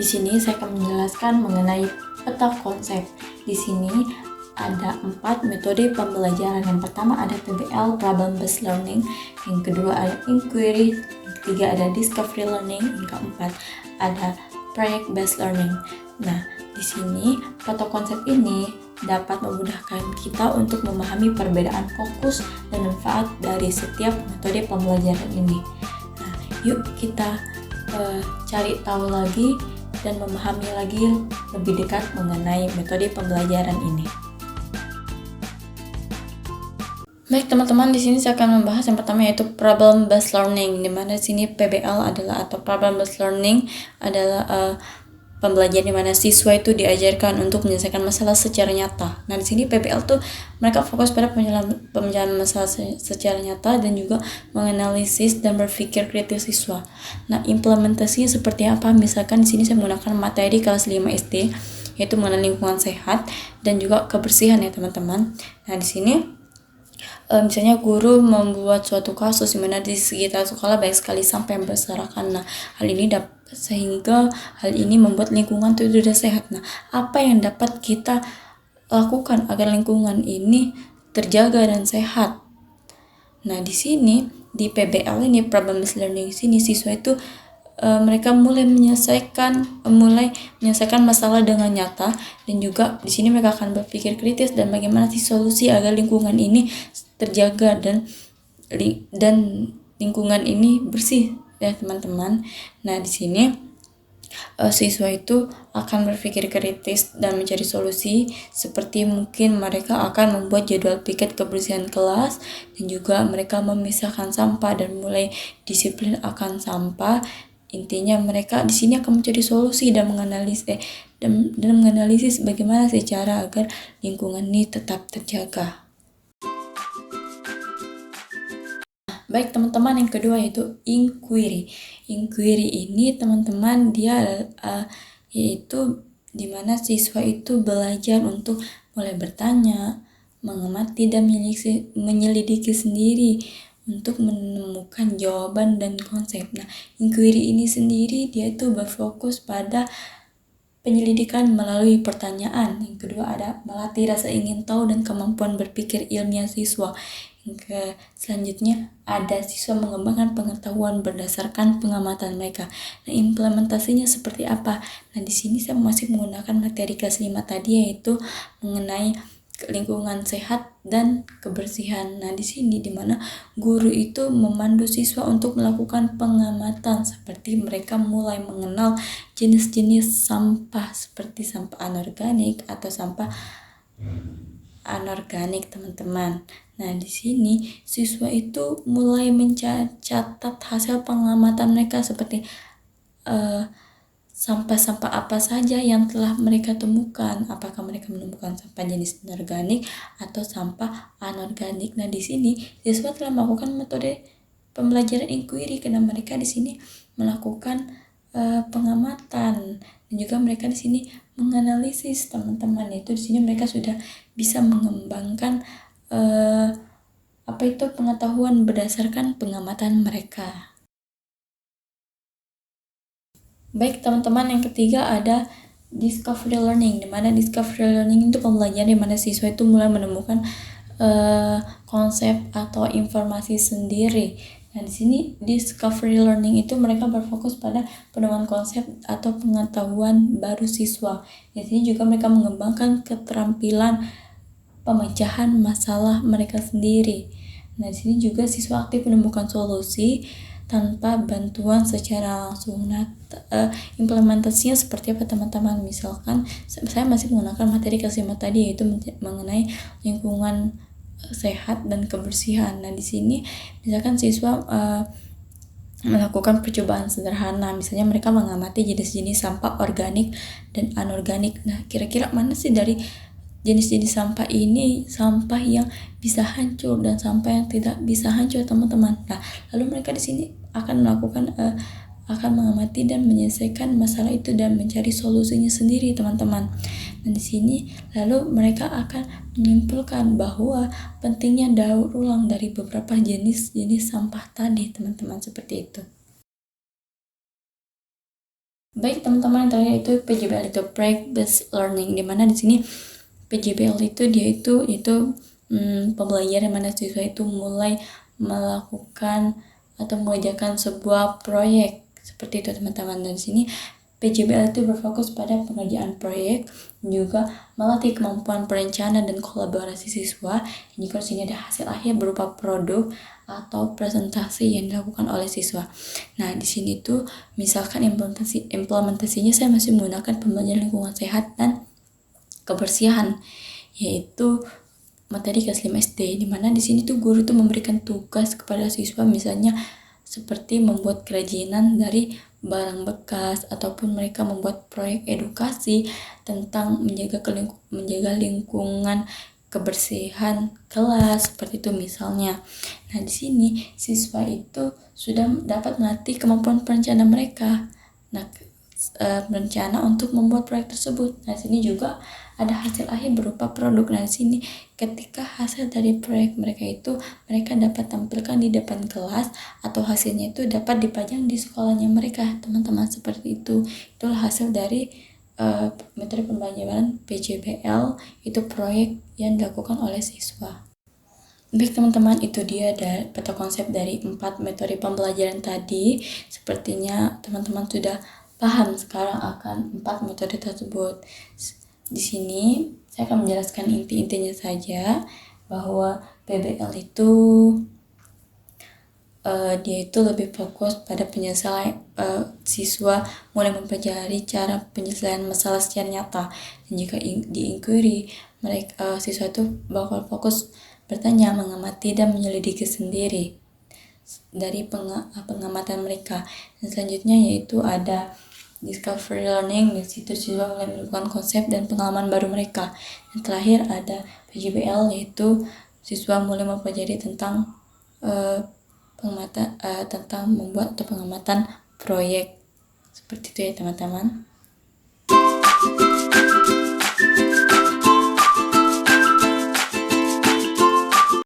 Di sini saya akan menjelaskan mengenai peta konsep. Di sini ada 4 metode pembelajaran. Yang pertama ada PBL, Problem Based Learning. Yang kedua ada Inquiry. Yang ketiga ada Discovery Learning. Yang keempat ada Project Based Learning. Nah, di sini peta konsep ini dapat memudahkan kita untuk memahami perbedaan fokus dan manfaat dari setiap metode pembelajaran ini. Nah, yuk kita cari tahu lagi dan memahami lagi lebih dekat mengenai metode pembelajaran ini. Baik teman-teman, di sini saya akan membahas yang pertama yaitu problem based learning, di mana di sini PBL adalah atau problem based learning adalah pembelajaran di mana siswa itu diajarkan untuk menyelesaikan masalah secara nyata. Nah, di sini PBL tuh mereka fokus pada pemecahan masalah secara nyata dan juga menganalisis dan berpikir kritis siswa. Nah, implementasinya seperti apa? Misalkan di sini saya menggunakan materi kelas 5 SD yaitu mengenai lingkungan sehat dan juga kebersihan ya teman-teman. Nah, di sini misalnya guru membuat suatu kasus di mana di sekitar sekolah banyak sekali sampah yang berserakan. Nah, sehingga hal ini membuat lingkungan itu tidak sehat. Nah, apa yang dapat kita lakukan agar lingkungan ini terjaga dan sehat? Nah, di sini di PBL ini problem based learning sini siswa itu mereka mulai menyelesaikan masalah dengan nyata, dan juga di sini mereka akan berpikir kritis dan bagaimana sih solusi agar lingkungan ini terjaga dan lingkungan ini bersih ya teman-teman. Nah, di sini siswa itu akan berpikir kritis dan mencari solusi, seperti mungkin mereka akan membuat jadwal piket kebersihan kelas dan juga mereka memisahkan sampah dan mulai disiplin akan sampah. Intinya mereka di sini akan mencari solusi dan menganalisis bagaimana sih cara agar lingkungan ini tetap terjaga. Baik teman-teman, yang kedua yaitu inquiry. Inquiry ini teman-teman dia yaitu dimana siswa itu belajar untuk mulai bertanya, mengamati dan menyelidiki sendiri untuk menemukan jawaban dan konsep. Nah, inquiry ini sendiri dia itu berfokus pada penyelidikan melalui pertanyaan. Yang kedua ada melatih rasa ingin tahu dan kemampuan berpikir ilmiah siswa. Selanjutnya ada siswa mengembangkan pengetahuan berdasarkan pengamatan mereka. Nah, implementasinya seperti apa? Nah, di sini saya masih menggunakan materi kelas 5 tadi yaitu mengenai lingkungan sehat dan kebersihan. Nah, di sini dimana guru itu memandu siswa untuk melakukan pengamatan, seperti mereka mulai mengenal jenis-jenis sampah seperti sampah anorganik atau sampah anorganik teman-teman. Nah, di sini siswa itu mulai mencatat hasil pengamatan mereka seperti sampah-sampah apa saja yang telah mereka temukan. Apakah mereka menemukan sampah jenis organik atau sampah anorganik. Nah, di sini siswa telah melakukan metode pembelajaran inquiry karena mereka di sini melakukan pengamatan dan juga mereka di sini menganalisis teman-teman. Itu di sini mereka sudah bisa mengembangkan pengetahuan berdasarkan pengamatan mereka. Baik teman-teman, yang ketiga ada discovery learning, di mana discovery learning itu pembelajaran di mana siswa itu mulai menemukan konsep atau informasi sendiri. Nah, di sini discovery learning itu mereka berfokus pada penemuan konsep atau pengetahuan baru siswa. Di sini juga mereka mengembangkan keterampilan pemecahan masalah mereka sendiri. Nah, di sini juga siswa aktif menemukan solusi tanpa bantuan secara langsung. Nah, implementasinya seperti apa teman-teman? Misalkan saya masih menggunakan materi kelas 5 tadi yaitu mengenai lingkungan sehat dan kebersihan. Nah, di sini misalkan siswa melakukan percobaan sederhana, misalnya mereka mengamati jenis-jenis sampah organik dan anorganik. Nah, kira-kira mana sih dari jenis-jenis sampah ini sampah yang bisa hancur dan sampah yang tidak bisa hancur teman-teman. Nah, lalu mereka di sini akan mengamati dan menyelesaikan masalah itu dan mencari solusinya sendiri teman-teman. Dan di sini lalu mereka akan menyimpulkan bahwa pentingnya daur ulang dari beberapa jenis-jenis sampah tadi teman-teman, seperti itu. Baik teman-teman, yang terakhir itu PJBL itu project based learning, dimana di sini PJBL itu dia itu pembelajaran mana siswa itu mulai melakukan atau mengerjakan sebuah proyek seperti itu teman-teman. Dan di sini PJBL itu berfokus pada pengerjaan proyek, juga melatih kemampuan perencanaan dan kolaborasi siswa. Dan juga di sini ada hasil akhir berupa produk atau presentasi yang dilakukan oleh siswa. Nah, di sini tuh misalkan implementasinya saya masih menggunakan pembelajaran lingkungan sehat dan kebersihan, yaitu materi kelas 5 SD, di mana di sini tuh guru tuh memberikan tugas kepada siswa, misalnya seperti membuat kerajinan dari barang bekas, ataupun mereka membuat proyek edukasi tentang menjaga lingkungan kebersihan kelas seperti itu misalnya. Nah, di sini siswa itu sudah dapat melatih kemampuan perencanaan mereka. Nah, berencana untuk membuat proyek tersebut. Nah, di sini juga ada hasil akhir berupa produk. Nah, di sini ketika hasil dari proyek mereka itu mereka dapat tampilkan di depan kelas, atau hasilnya itu dapat dipajang di sekolahnya mereka, teman-teman, seperti itu. Itulah hasil dari metode pembelajaran PJBL, itu proyek yang dilakukan oleh siswa. Baik teman-teman, itu dia peta konsep dari 4 metode pembelajaran tadi. Sepertinya teman-teman sudah paham sekarang akan 4 metode tersebut. Di sini saya akan menjelaskan inti-intinya saja, bahwa PBL itu dia itu lebih fokus pada penyelesaian siswa mulai mempelajari cara penyelesaian masalah secara nyata. Dan jika di inquiry, mereka siswa itu bakal fokus bertanya, mengamati, dan menyelidiki sendiri dari pengamatan mereka. Dan selanjutnya yaitu ada discovery learning, di situ siswa mulai menemukan konsep dan pengalaman baru mereka. Dan terakhir ada PJBL, yaitu siswa mulai mempelajari tentang tentang membuat atau pengamatan proyek. Seperti itu ya teman-teman.